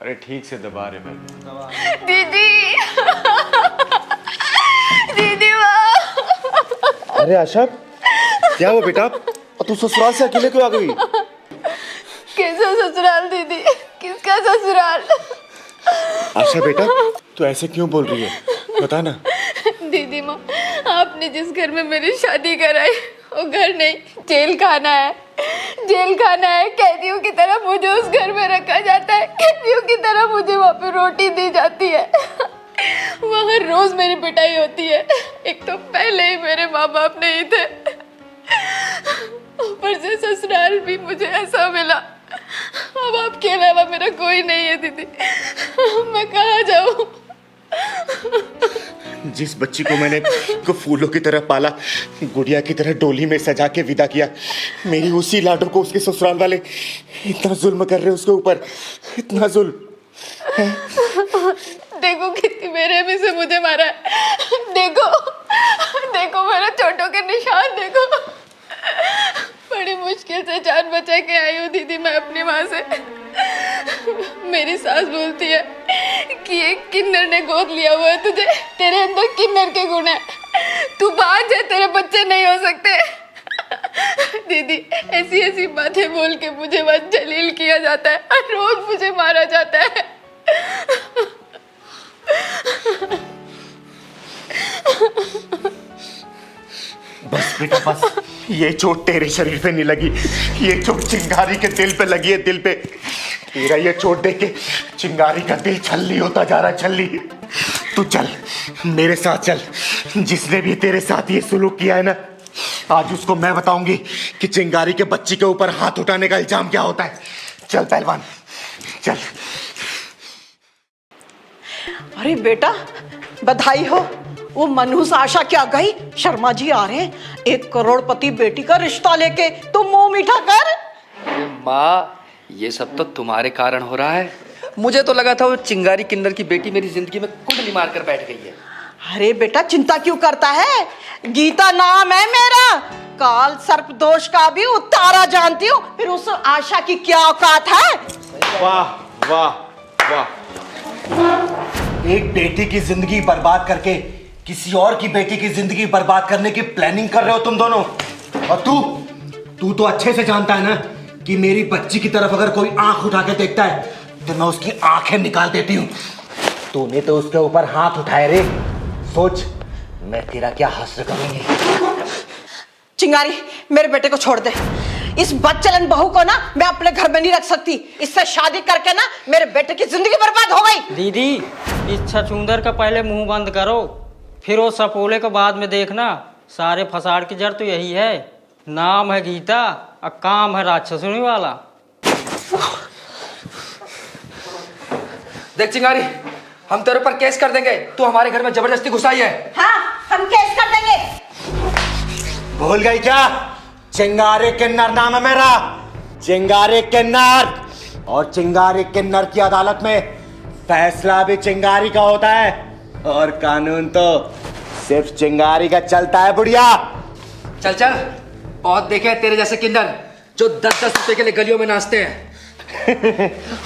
अरे ठीक से दबा रे मैं। दीदी दीदी वाह। अरे आशा, क्या हुआ बेटा? तू ससुराल से अकेले क्यों आ गई? कैसा ससुराल दीदी? किसका ससुराल? आशा बेटा, तू ऐसे क्यों बोल रही है? बता ना। दीदी माँ, आपने जिस घर में मेरी शादी कराई वो घर नहीं, जेल खाना है। जेल खाना है। कैदियों की तरह मुझे उस घर में रखा जाता है। कैदियों की तरह मुझे वहाँ पे रोटी दी जाती है। वहाँ रोज मेरी पिटाई होती है। एक तो पहले ही मेरे माँ बाप नहीं थे, ऊपर से ससुराल भी मुझे ऐसा मिला। अब आपके अलावा मेरा कोई नहीं है दीदी, मैं कहाँ जाऊँ? जिस बच्ची को मैंने को फूलों की तरह पाला, गुड़िया की तरह डोली में सजा के विदा किया, मेरी उसी लाडो को उसके ससुराल वाले इतना जुल्म कर रहे उसके ऊपर, इतना जुल्म। देखो कितनी बेरहमी से मुझे मारा है। देखो देखो मेरे चोटों के निशान देखो। बड़ी मुश्किल से जान बचा के आई हूँ दीदी मैं अपनी माँ से। मेरी सास बोलती है कि एक किन्नर ने गोद लिया हुआ है तुझे, तेरे अंदर किन्नर के गुण है, तू बांझ है, तेरे बच्चे नहीं हो सकते। दीदी ऐसी ऐसी बातें बोल के मुझे बस जलील किया जाता है और रोज मुझे मारा जाता है। बस बेटा बस, ये चोट तेरे शरीर पे नहीं लगी, ये चोट चिंगारी के दिल पे लगी है, दिल पे। तेरा ये चोट देख के चिंगारी का दिल छल्ली होता जा रहा है, छल्ली। तू चल मेरे साथ चल। जिसने भी तेरे साथ ये सुलूक किया है ना, आज उसको मैं बताऊंगी कि चिंगारी के बच्ची के ऊपर हाथ उठाने का इल्जाम क्या होता है। चल पहलवान चल। अरे बेटा बधाई हो, वो मनहूस आशा क्या गई, शर्मा जी आ रहे हैं 1 करोड़पति बेटी का रिश्ता लेके, तुम मुंह मीठा कर। अरे माँ, ये सब तो तुम्हारे कारण हो रहा है। मुझे तो लगा था वो चिंगारी किन्नर की बेटी मेरी जिंदगी में कुंडली मार कर बैठ गई है। अरे बेटा चिंता क्यों करता है, गीता नाम है मेरा, काल सर्प दोष का भी उतारा जानती हूँ, फिर उस आशा की क्या औकात है। वाह वाह वाह, एक बेटी की जिंदगी बर्बाद करके किसी और की बेटी की जिंदगी बर्बाद करने की प्लानिंग कर रहे हो तुम दोनों। और तू तो अच्छे से जानता है ना कि मेरी बच्ची की तरफ अगर कोई आंख उठा के देखता है तो मैं उसकी आंखें निकाल देती हूँ। तूने तो उसके ऊपर हाथ उठाए रे, सोच मैं तेरा क्या हश्र करूंगी। चिंगारी मेरे बेटे को छोड़ दे, इस बदचलन बहू को ना मैं अपने घर में नहीं रख सकती, इससे शादी करके ना मेरे बेटे की जिंदगी बर्बाद हो गई। दीदी इस छछूंदर का पहले मुंह बंद करो, फिर वो सपोले के बाद में देखना। सारे फसाद की जड़ तो यही है, नाम है गीता और काम है राक्षसुनी वाला। देख चिंगारी, हम तेरे ऊपर केस कर देंगे, तू हमारे घर में जबरदस्ती घुसाई है। हाँ हम केस कर देंगे। भूल गई क्या? चिंगारी किन्नर नाम है मेरा, चिंगारी किन्नर। और चिंगारी किन्नर की अदालत में फैसला भी चिंगारी का होता है और कानून तो सिर्फ चिंगारी का चलता है बुढ़िया। चल चल, बहुत देखे हैं तेरे जैसे किन्नर जो 10-10 रुपए के लिए गलियों में नाचते हैं।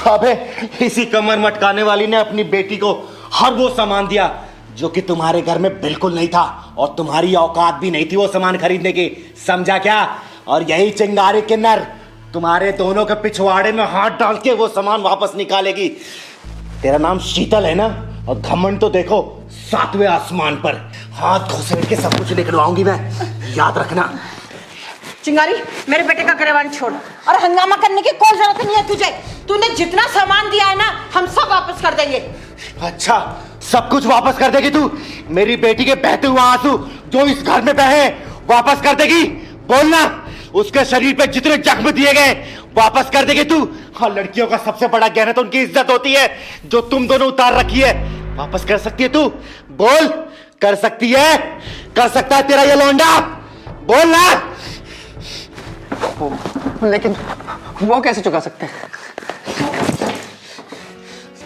अबे इसी कमर मटकाने वाली ने अपनी बेटी को हर वो सामान दिया जो कि तुम्हारे घर में बिल्कुल नहीं था और तुम्हारी औकात भी नहीं थी वो सामान खरीदने की, समझा क्या? और यही चिंगारी किन्नर तुम्हारे दोनों के पिछवाड़े में हाथ डाल के वो सामान वापस निकालेगी। तेरा नाम शीतल है ना, और घमंड तो देखो 7वें आसमान पर। हाथ घुसेड़ के सब कुछ निकलवाऊंगी मैं, याद रखना। चिंगारी मेरे बेटे का गिरबान छोड़, और हंगामा करने की कोई जरूरत नहीं है तुझे। तूने जितना सामान दिया है ना हम सब वापस कर देंगे। अच्छा सब कुछ वापस कर देगी तू? मेरी बेटी के बहते हुए आंसू जो इस घर में बहे वापस कर देगी? बोलना, उसके शरीर पे जितने जख्म दिए गए वापस कर देगी तू? और लड़कियों का सबसे बड़ा गहना तो उनकी इज्जत होती है जो तुम दोनों उतार रखी है, वापस कर सकती है तू? बोल, कर सकती है? कर सकता है तेरा ये लौंडा? बोलना। लेकिन वो कैसे चुका सकते हैं?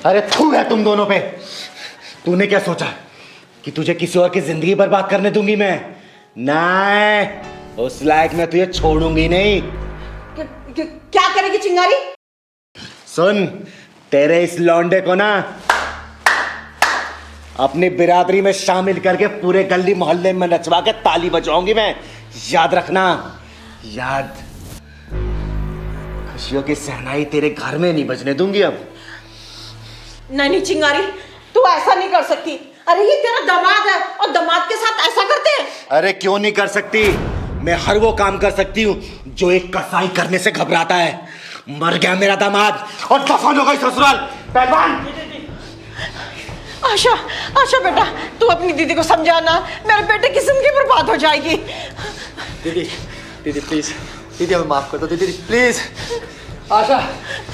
अरे थू है तुम दोनों पे। तूने क्या सोचा कि तुझे किसी और की जिंदगी बर्बाद करने दूंगी मैं? नहीं, उस लायक मैं तुझे छोड़ूंगी नहीं। क्या करेगी चिंगारी? सुन, तेरे इस लौंडे को ना अपनी बिरादरी में शामिल करके पूरे गली मोहल्ले में नचवा के ताली बजाऊंगी मैं। याद रखना, याद। खुशियों की सहनाई तेरे घर में नहीं बजने दूंगी अब। नहीं चिंगारी, तू ऐसा नहीं कर सकती। अरे ये तेरा दामाद है और दामाद के साथ ऐसा करते हैं? अरे क्यों नहीं कर सकती? मैं हर वो काम कर सकती हूँ जो एक कसाई करने से घबराता है। मर गया मेरा दामाद और दफन हो गई ससुराल। पहलवान! आशा, आशा बेटा, तू अपनी दीदी को समझाना, मेरे बेटे की जिंदगी बर्बाद हो जाएगी। दीदी, दीदी प्लीज, दीदी हमें माफ कर दो दीदी प्लीज। आशा,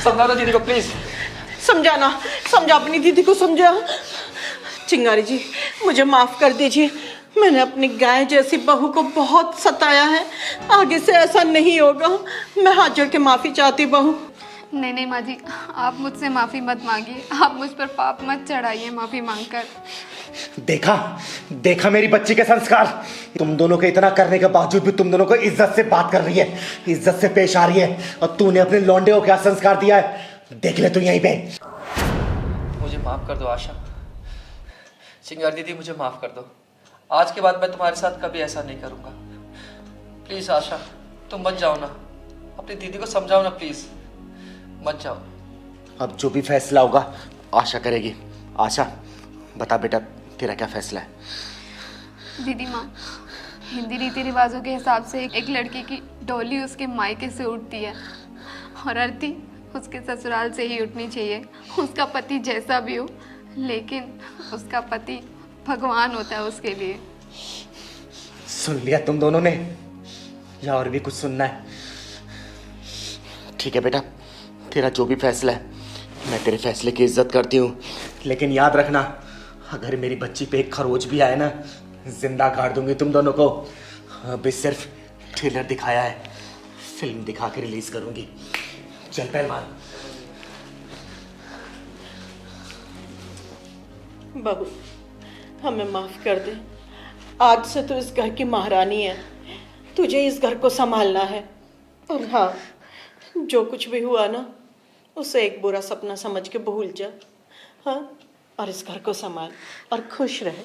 समझा दो दीदी को प्लीज। समझाना, समझा अपनी दीदी को, समझा। चिंगारी जी, मुझे माफ कर दीजिए। मैंने अपनी गाय जैसी बहू को बहुत सताया है। आगे से ऐसा नहीं होगा। मैं हाथ जोड़ के माफी चाहती बहू। नहीं नहीं माँ जी, आप मुझसे माफ़ी मत मांगिए, आप मुझ पर पाप मत चढ़ाइए माफ़ी मांगकर। देखा, देखा मेरी बच्ची के संस्कार। तुम दोनों के इतना करने के बावजूद भी तुम दोनों को इज्जत से बात कर रही है, इज्जत से पेश आ रही है। और तूने अपने लौंडे को क्या संस्कार दिया है, देख ले तू यहीं पे। मुझे माफ कर दो आशा। चिंगारी दीदी मुझे माफ कर दो। आज के बाद मैं तुम्हारे साथ कभी ऐसा नहीं करूंगा। प्लीज आशा, तुम मत जाओ ना। अपनी दीदी को समझाओ ना प्लीज, मत जाओ। अब जो भी फैसला होगा आशा करेगी। आशा बता बेटा, तेरा क्या फैसला है? दीदी माँ, हिंदी रीति रिवाजों के हिसाब से एक लड़की की डोली उसके मायके से उठती है और अर्थी उसके ससुराल से ही उठनी चाहिए, उसका पति जैसा भी हो, लेकिन उसका पति भगवान होता है उसके लिए। सुन लिया तुम दोनों ने, या और भी कुछ सुनना है? ठीक है बेटा, तेरा जो भी फैसला है, मैं तेरे फैसले की इज्जत करती हूँ। लेकिन याद रखना, अगर मेरी बच्ची पे एक खरोच भी आए ना, जिंदा गाड़ दूंगी तुम दोनों को। अभी सिर्फ ट्रेलर दिखाया है, फिल्म दिखा के रिलीज करूंगी। चल पहलवान। बहू, हमें माफ कर दे। आज से तू इस घर की महारानी है, तुझे इस घर को संभालना है। और हाँ, जो कुछ भी हुआ ना, उसे एक बुरा सपना समझ के भूल जा। हाँ, और इस घर को संभाल और खुश रहे।